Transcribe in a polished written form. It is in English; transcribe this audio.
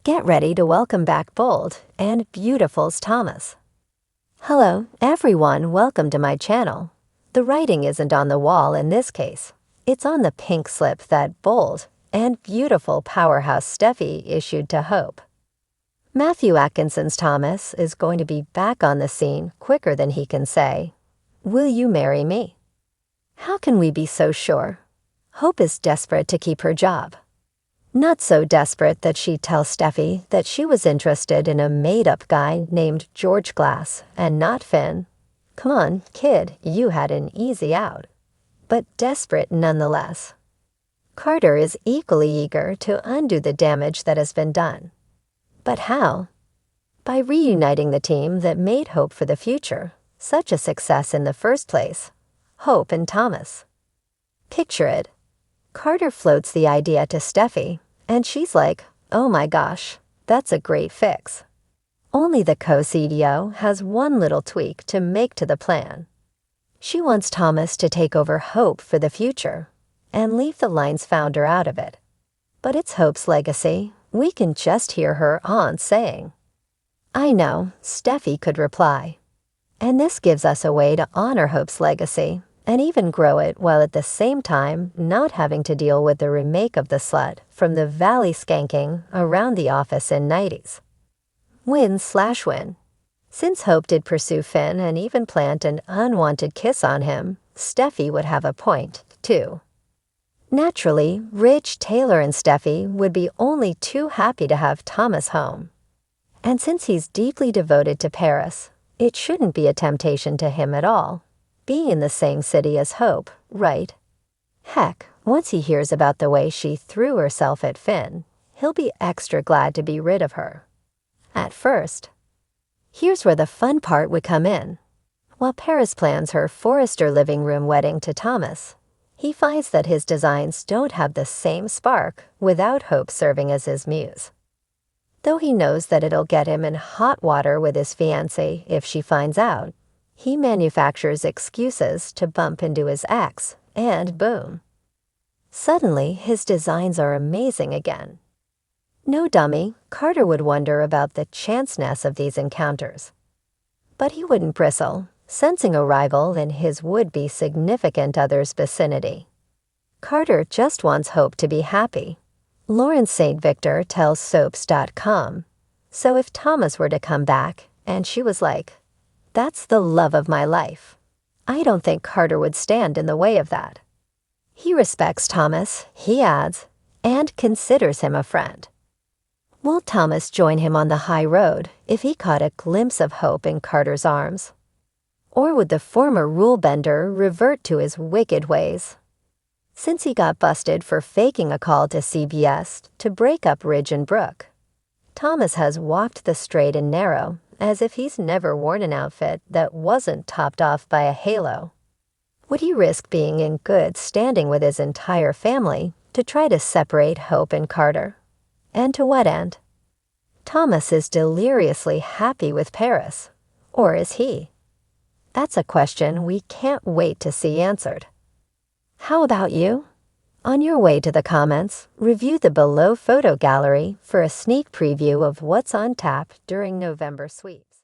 Get ready to welcome back Bold and Beautiful's Thomas. Hello, everyone. Welcome to my channel. The writing isn't on the wall in this case. It's on the pink slip that Bold and Beautiful powerhouse Steffi issued to Hope. Matthew Atkinson's Thomas is going to be back on the scene quicker than he can say, "Will you marry me?" How can we be so sure? Hope is desperate to keep her job. Not so desperate that she'd tell Steffi that she was interested in a made-up guy named George Glass and not Finn. Come on, kid, you had an easy out. But desperate nonetheless. Carter is equally eager to undo the damage that has been done. But how? By reuniting the team that made Hope for the future such a success in the first place, Hope and Thomas. Picture it. Carter floats the idea to Steffi, and she's like, "Oh my gosh, that's a great fix." Only the co-CDO has one little tweak to make to the plan. She wants Thomas to take over Hope for the future and leave the line's founder out of it. But it's Hope's legacy. We can just hear her aunt saying, "I know," Steffi could reply. And this gives us a way to honor Hope's legacy and even grow it while at the same time not having to deal with the remake of the slut from the Valley skanking around the office in 90s. Win/win. Since Hope did pursue Finn and even plant an unwanted kiss on him, Steffi would have a point, too. Naturally, Rich, Taylor, and Steffi would be only too happy to have Thomas home. And since he's deeply devoted to Paris, it shouldn't be a temptation to him at all. Being in the same city as Hope, right? Heck, once he hears about the way she threw herself at Finn, he'll be extra glad to be rid of her. At first. Here's where the fun part would come in. While Paris plans her Forrester living room wedding to Thomas, he finds that his designs don't have the same spark without Hope serving as his muse. Though he knows that it'll get him in hot water with his fiancée if she finds out, he manufactures excuses to bump into his ex, and boom. Suddenly, his designs are amazing again. No dummy, Carter would wonder about the chanceness of these encounters. But he wouldn't bristle, sensing a rival in his would-be significant other's vicinity. Carter just wants Hope to be happy. Lawrence St. Victor tells Soaps.com, so if Thomas were to come back and she was like, "That's the love of my life," I don't think Carter would stand in the way of that. He respects Thomas, he adds, and considers him a friend. Will Thomas join him on the high road if he caught a glimpse of Hope in Carter's arms? Or would the former rule-bender revert to his wicked ways? Since he got busted for faking a call to CBS to break up Ridge and Brooke, Thomas has walked the straight and narrow as if he's never worn an outfit that wasn't topped off by a halo. Would he risk being in good standing with his entire family to try to separate Hope and Carter? And to what end? Thomas is deliriously happy with Paris. Or is he? That's a question we can't wait to see answered. How about you? On your way to the comments, review the below photo gallery for a sneak preview of what's on tap during November sweeps.